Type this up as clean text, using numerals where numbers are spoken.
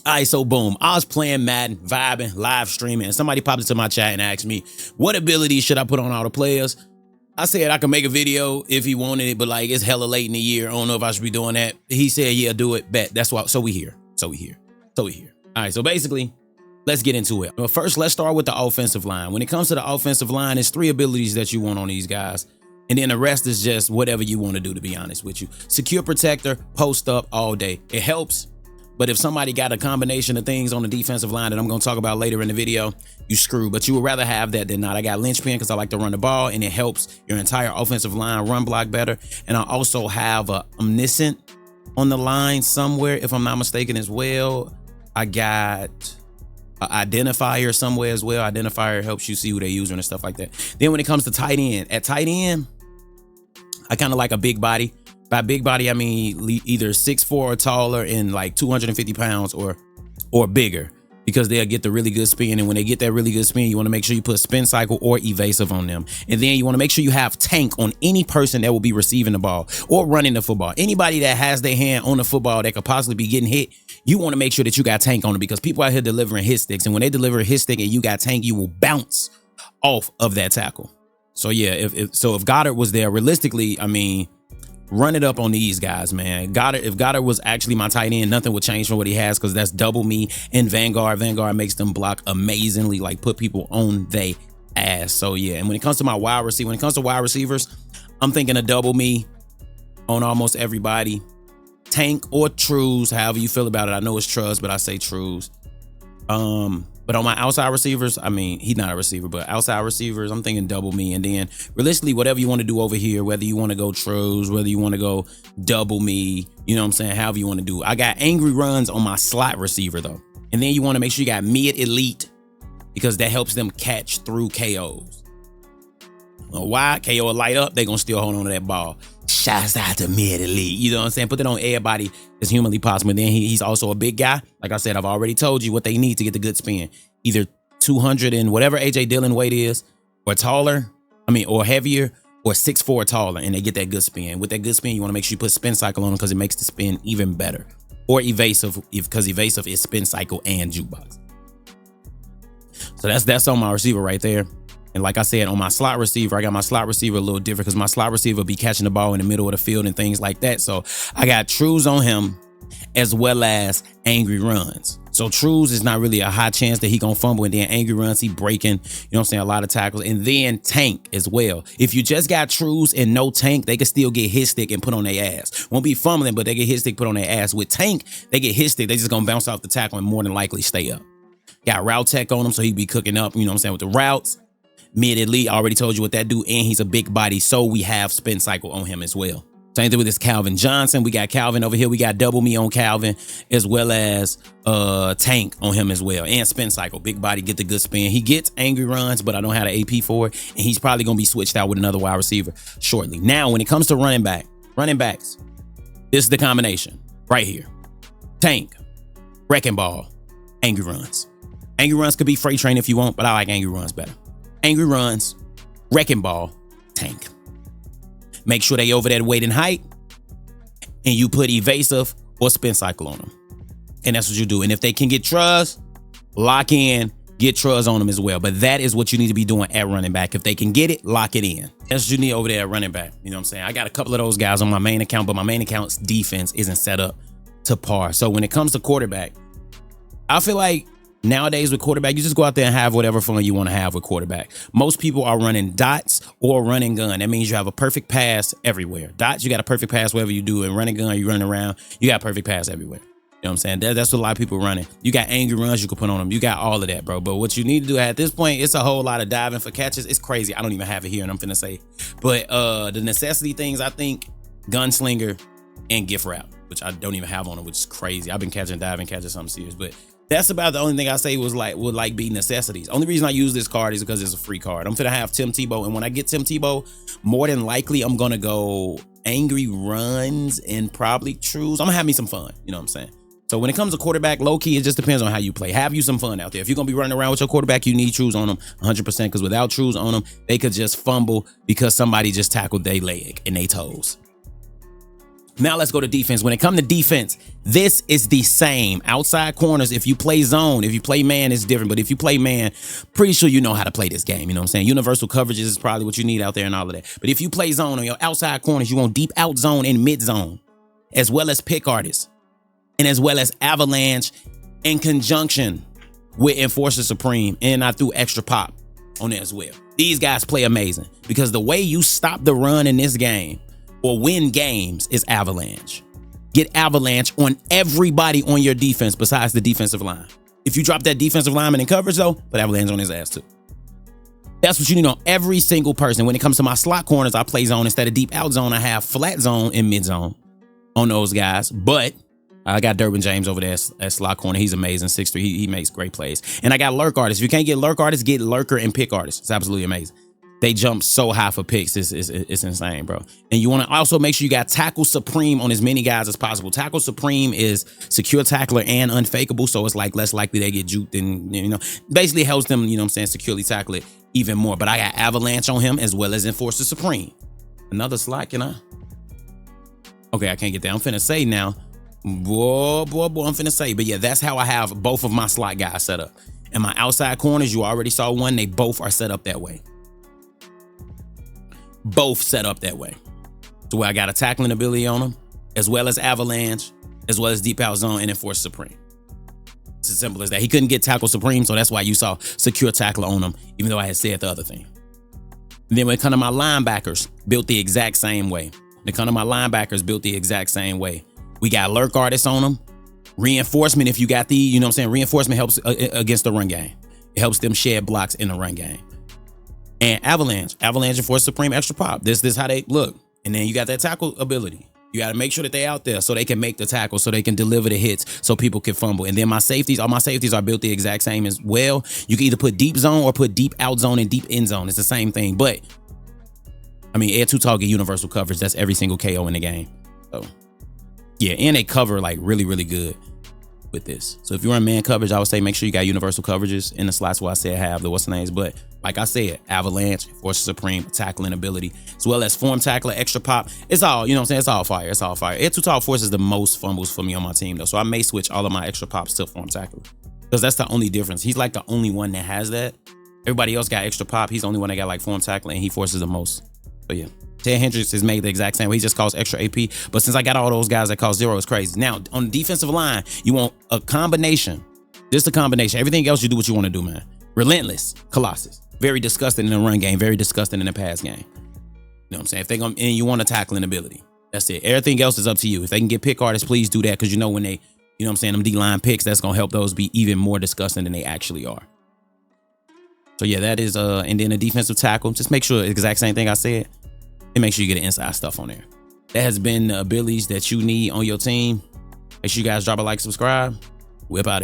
All right, so boom. I was playing Madden, vibing, live streaming, and somebody popped into my chat and asked me, what abilities should I put on all the players? I said I could make a video if he wanted it, but like it's hella late in the year. I don't know if I should be doing that. He said, yeah, do it. Bet. That's why. So we here. All right, so basically, let's get into it. Well, first, let's start with the offensive line. When it comes to the offensive line, it's 3 abilities that you want on these guys. And then the rest is just whatever you want to do, to be honest with you. Secure protector, post up all day. It helps. But if somebody got a combination of things on the defensive line that I'm going to talk about later in the video, you screw. But you would rather have that than not. I got linchpin because I like to run the ball, and it helps your entire offensive line run block better. And I also have a omniscient on the line somewhere, if I'm not mistaken, as well. I got an identifier somewhere as well. Identifier helps you see who they're using and stuff like that. Then when it comes to tight end, at tight end, I kind of like a big body. By big body, I mean either 6'4" or taller and like 250 pounds or bigger, because they'll get the really good spin. And when they get that really good spin, you want to make sure you put spin cycle or evasive on them. And then you want to make sure you have tank on any person that will be receiving the ball or running the football. Anybody that has their hand on the football that could possibly be getting hit, you want to make sure that you got tank on it, because people out here delivering hit sticks. And when they deliver a hit stick and you got tank, you will bounce off of that tackle. So yeah, if Goddard was there, realistically, I mean, run it up on these guys, man. If Goddard was actually my tight end, nothing would change from what he has, because that's double me and Vanguard. Vanguard makes them block amazingly, like put people on they ass. So yeah, and when it comes to my wide receivers, I'm thinking a double me on almost everybody. Tank or Trues, however you feel about it. I know it's Trust, but I say Trues. But on my outside receivers, I mean, he's not a receiver, but outside receivers, I'm thinking double me. And then realistically, whatever you want to do over here, whether you want to go Trues, whether you want to go double me, you know what I'm saying? However you want to do. I got angry runs on my slot receiver though. And then you want to make sure you got mid elite, because that helps them catch through KOs. Why? KO will light up, they're going to still hold on to that ball. Shouts out to mid elite. You know what I'm saying? Put it on everybody as humanly possible. And then he's also a big guy. Like I said, I've already told you what they need to get the good spin. Either 200 and whatever AJ Dillon weight is, or taller, or heavier, or 6'4" taller, and they get that good spin. With that good spin, you want to make sure you put spin cycle on them, because it makes the spin even better. Or evasive, because evasive is spin cycle and jukebox. So that's on my receiver right there. And like I said, on my slot receiver, I got my slot receiver a little different, because my slot receiver be catching the ball in the middle of the field and things like that. So I got Trues on him, as well as angry runs. So Trues is not really a high chance that he gonna fumble, and then angry runs, he breaking, you know what I'm saying, a lot of tackles. And then tank as well. If you just got Trues and no tank, they can still get hit stick and put on their ass. Won't be fumbling, but they get hit stick put on their ass. With tank, they get hit stick, they just gonna bounce off the tackle and more than likely stay up. Got route tech on him, so he be cooking up, you know what I'm saying, with the routes. Mid elite, I already told you what that do, and he's a big body, so we have spin cycle on him as well. Same thing with this Calvin Johnson. We got Calvin over here. We got double me on Calvin, as well as tank on him as well, and spin cycle. Big body, get the good spin. He gets angry runs, but I don't have the AP for it, and he's probably gonna be switched out with another wide receiver shortly. Now, when it comes to running backs, this is the combination right here: tank, wrecking ball, angry runs. Angry runs could be freight train if you want, but I like angry runs better. Angry runs, wrecking ball, tank. Make sure they over that weight and height, and you put evasive or spin cycle on them. And that's what you do. And if they can get trust, lock in, get trust on them as well. But that is what you need to be doing at running back. If they can get it, lock it in. That's what you need over there at running back. You know what I'm saying? I got a couple of those guys on my main account, but my main account's defense isn't set up to par. So when it comes to quarterback, I feel like nowadays with quarterback, you just go out there and have whatever fun you want to have with quarterback. Most people are running dots or running gun. That means you have a perfect pass everywhere. Dots, you got a perfect pass wherever you do. And running gun, you run around, you got a perfect pass everywhere. You know what I'm saying? That's what a lot of people are running. You got angry runs you can put on them. You got all of that, bro. But what you need to do at this point, it's a whole lot of diving for catches. It's crazy. I don't even have it here, and I'm finna say. But the necessity things, I think, gunslinger and gift wrap, which I don't even have on it, which is crazy. I've been catching diving catches something serious, but that's about the only thing I say would be necessities. Only reason I use this card is because it's a free card. I'm finna have Tim Tebow, and when I get Tim Tebow, more than likely I'm gonna go angry runs and probably Trues. I'm gonna have me some fun, you know what I'm saying? So when it comes to quarterback, low key, it just depends on how you play. Have you some fun out there. If you're gonna be running around with your quarterback, you need Trues on them 100%, because without Trues on them, they could just fumble because somebody just tackled their leg and their toes. Now let's go to defense. When it comes to defense, this is the same. Outside corners, if you play zone, if you play man, it's different. But if you play man, pretty sure you know how to play this game. You know what I'm saying? Universal coverages is probably what you need out there and all of that. But if you play zone on your outside corners, you want deep out zone and mid zone, as well as pick artists, and as well as avalanche in conjunction with Enforcer Supreme. And I threw extra pop on there as well. These guys play amazing because the way you stop the run in this game or win games is avalanche. Get avalanche on everybody on your defense besides the defensive line. If you drop that defensive lineman in coverage though, put avalanche on his ass too. That's what you need on every single person. When it comes to my slot corners, I play zone instead of deep out zone. I have flat zone and mid zone on those guys. But I got Durbin James over there at slot corner. He's amazing, 6'3". He makes great plays. And I got lurk artists. If you can't get lurk artists, get lurker and pick artists. It's absolutely amazing. They jump so high for picks. It's insane, bro. And you want to also make sure you got tackle supreme on as many guys as possible. Tackle supreme is secure tackler and unfakeable, so it's like less likely they get juked and, you know, basically helps them, you know what I'm saying, securely tackle it even more. But I got avalanche on him as well as enforcer supreme. Another slot, can I? Okay, I can't get that. I'm finna say now. Boy, I'm finna say. But yeah, that's how I have both of my slot guys set up. And my outside corners, you already saw one. They both are set up that way. Both set up that way. So where I got a tackling ability on them, as well as avalanche, as well as deep out zone and enforce supreme. It's as simple as that. He couldn't get tackle supreme, so that's why you saw secure tackler on him, even though I had said the other thing. And then when it comes to my linebackers, built the exact same way. When it comes to my linebackers, built the exact same way. We got lurk artists on them. Reinforcement, if you got the, you know what I'm saying, reinforcement helps against the run game. It helps them shed blocks in the run game. And avalanche and force supreme extra pop. This is how they look. And then you got that tackle ability. You got to make sure that they out there so they can make the tackle, so they can deliver the hits, so people can fumble. And then my safeties, all my safeties are built the exact same as well. You can either put deep zone or put deep out zone and deep in zone. It's the same thing. But I mean, air 2 target universal coverage. That's every single KO in the game. So yeah, and they cover like really, really good with this. So if you're in man coverage, I would say make sure you got universal coverages in the slots where I say I have the what's the names. But like I said, avalanche, force supreme, tackling ability, as well as form tackler, extra pop. It's all, you know what I'm saying? It's all fire. It's all fire. Air 2 tall force is the most fumbles for me on my team though. So I may switch all of my extra pops to form tackler because that's the only difference. He's like the only one that has that. Everybody else got extra pop. He's the only one that got like form tackler and he forces the most. So yeah. Ted Hendricks is made the exact same way. He just costs extra AP. But since I got all those guys that cost 0, it's crazy. Now, on the defensive line, you want a combination. Just a combination. Everything else, you do what you want to do, man. Relentless. Colossus. Very disgusting in the run game. Very disgusting in the pass game. You know what I'm saying? If they gonna, and you want a tackling ability. That's it. Everything else is up to you. If they can get pick artists, please do that. Because you know when they, you know what I'm saying, them D-line picks, that's going to help those be even more disgusting than they actually are. So yeah, that is, and then a defensive tackle. Just make sure, exact same thing I said. And make sure you get the inside stuff on there. That has been the abilities that you need on your team. Make sure you guys drop a like, subscribe. Whip out.